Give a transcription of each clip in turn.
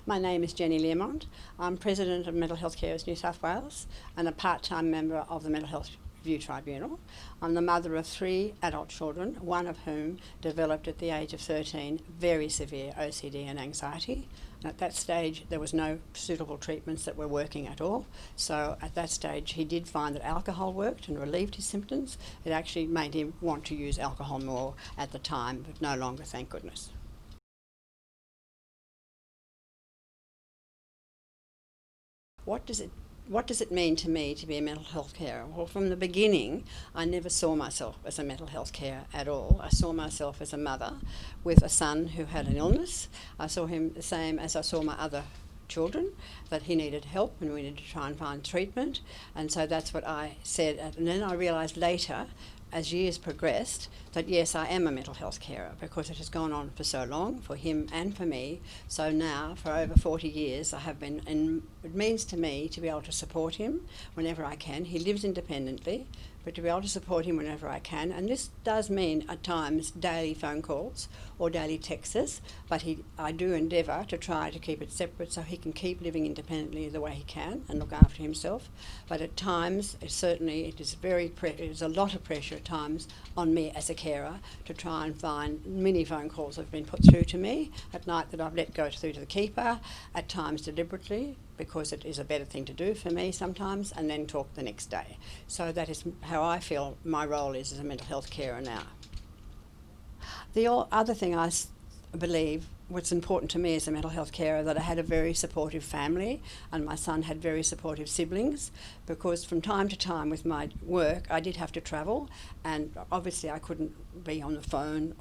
My name is Jenny Learmont. I'm President of Mental Health Carers New South Wales and a part-time member of the Mental Health Review Tribunal. I'm the mother of 3 adult children, one of whom developed at the age of 13 very severe OCD and anxiety. And at that stage there was no suitable treatments that were working at all. So at that stage he did find that alcohol worked and relieved his symptoms. It actually made him want to use alcohol more at the time, but no longer, thank goodness. What does it mean to me to be a mental health carer? Well, from the beginning, I never saw myself as a mental health carer at all. I saw myself as a mother with a son who had an illness. I saw him the same as I saw my other children, that he needed help and we needed to try and find treatment. And so that's what I said. And then I realised later, as years progressed, that yes, I am a mental health carer because it has gone on for so long, for him and for me. So now, for over 40 years, I have been, and it means to me to be able to support him whenever I can. He lives independently, but to be able to support him whenever I can. And this does mean at times daily phone calls or daily texts, but I do endeavour to try to keep it separate so he can keep living independently the way he can and look after himself. But at times, it is a lot of pressure at times on me as a carer to try and find many phone calls that have been put through to me at night that I've let go through to the keeper, at times deliberately, because it is a better thing to do for me sometimes, and then talk the next day. So that is how I feel my role is as a mental health carer now. The other thing I believe what's important to me as a mental health carer, that I had a very supportive family and my son had very supportive siblings, because from time to time with my work I did have to travel, and obviously I couldn't be on the phone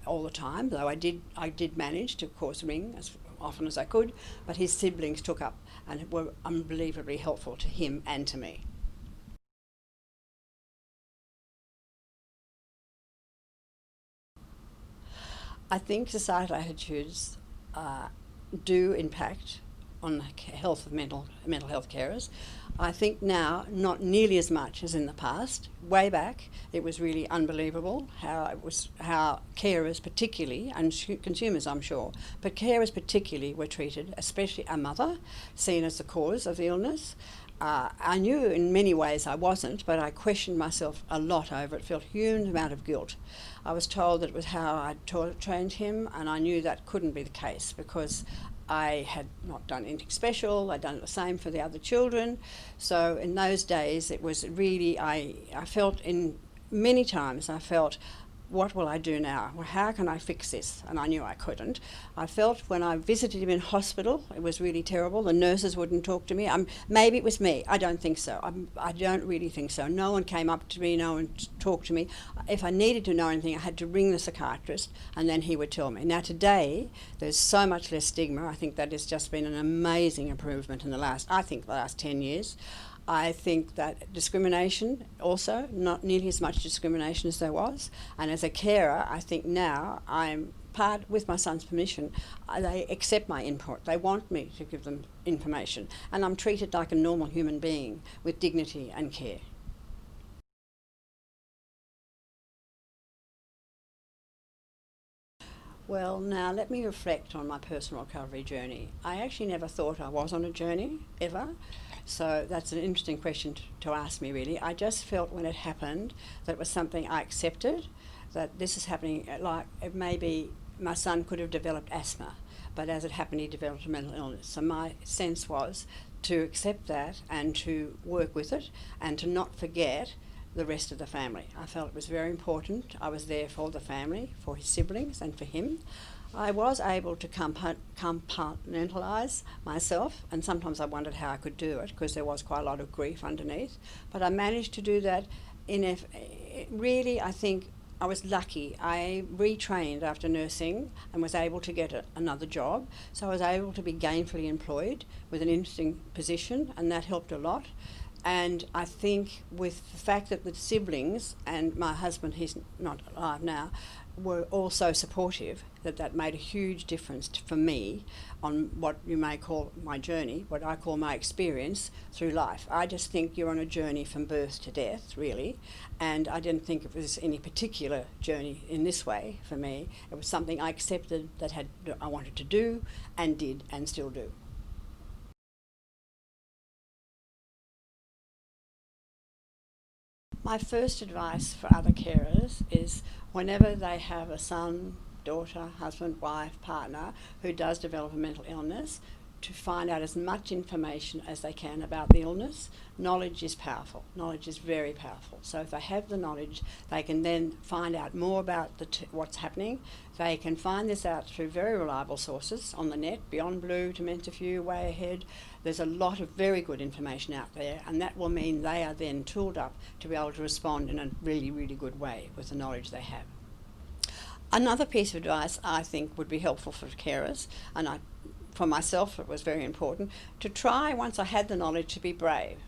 all the time, though I did manage to, of course, ring as often as I could, but his siblings took up and were unbelievably helpful to him and to me. I think societal attitudes do impact on the health of mental health carers. I think now not nearly as much as in the past. Way back, it was really unbelievable how carers particularly, and consumers I'm sure, but carers particularly were treated, especially a mother, seen as the cause of the illness. I knew in many ways I wasn't, but I questioned myself a lot over it, felt a huge amount of guilt. I was told that it was how I'd trained him, and I knew that couldn't be the case because I had not done anything special. I'd done the same for the other children. So in those days it was really, I felt many times, what will I do now? Well, how can I fix this? And I knew I couldn't. I felt when I visited him in hospital, it was really terrible. The nurses wouldn't talk to me. Maybe it was me. I don't think so. I don't really think so. No one came up to me. No one talked to me. If I needed to know anything, I had to ring the psychiatrist and then he would tell me. Now today, there's so much less stigma. I think that has just been an amazing improvement in the last 10 years. I think that discrimination also, not nearly as much discrimination as there was. And as a carer, I think now with my son's permission, they accept my input. They want me to give them information. And I'm treated like a normal human being with dignity and care. Well, now let me reflect on my personal recovery journey. I actually never thought I was on a journey, ever. So that's an interesting question to ask me, really. I just felt when it happened that it was something I accepted, that this is happening, like maybe my son could have developed asthma, but as it happened he developed a mental illness. So my sense was to accept that and to work with it and to not forget the rest of the family. I felt it was very important. I was there for the family, for his siblings and for him. I was able to compartmentalise myself, and sometimes I wondered how I could do it because there was quite a lot of grief underneath, but I managed to do that. Really, I think I was lucky. I retrained after nursing and was able to get another job, so I was able to be gainfully employed with an interesting position, and that helped a lot. And I think with the fact that the siblings and my husband, he's not alive now, were all so supportive that made a huge difference for me on what you may call my journey, what I call my experience through life. I just think you're on a journey from birth to death, really, and I didn't think it was any particular journey in this way for me. It was something I accepted that I wanted to do and did and still do. My first advice for other carers is whenever they have a son, daughter, husband, wife, partner who does develop a mental illness, to find out as much information as they can about the illness. Knowledge is powerful. Knowledge is very powerful. So if they have the knowledge, they can then find out more about what's happening. They can find this out through very reliable sources on the net, Beyond Blue, Dementia View, Way Ahead. There's a lot of very good information out there, and that will mean they are then tooled up to be able to respond in a really, really good way with the knowledge they have. Another piece of advice I think would be helpful for carers, and for myself it was very important, to try, once I had the knowledge, to be brave.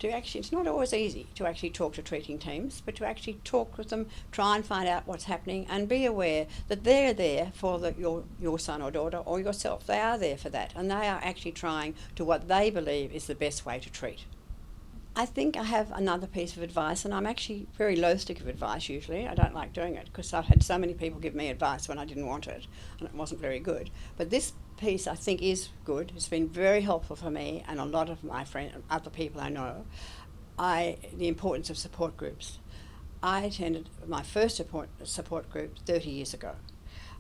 It's not always easy to actually talk to treating teams, but to actually talk with them, try and find out what's happening, and be aware that they're there for your son or daughter or yourself. They are there for that, and they are actually trying to what they believe is the best way to treat. I think I have another piece of advice, and I'm actually very loath to give advice usually. I don't like doing it because I've had so many people give me advice when I didn't want it, and it wasn't very good. But this piece I think is good. It's been very helpful for me and a lot of my friends, other people I know. The importance of support groups. I attended my first support group 30 years ago,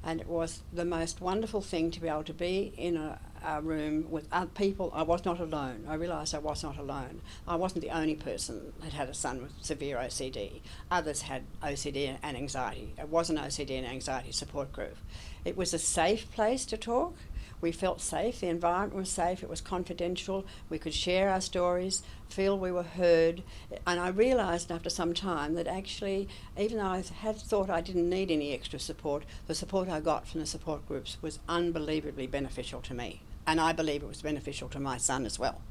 and it was the most wonderful thing to be able to be in a room with other people. I was not alone. I realised I was not alone. I wasn't the only person that had a son with severe OCD. Others had OCD and anxiety. It was an OCD and anxiety support group. It was a safe place to talk. We felt safe. The environment was safe. It was confidential. We could share our stories, feel we were heard. And I realised after some time that actually, even though I had thought I didn't need any extra support, the support I got from the support groups was unbelievably beneficial to me. And I believe it was beneficial to my son as well.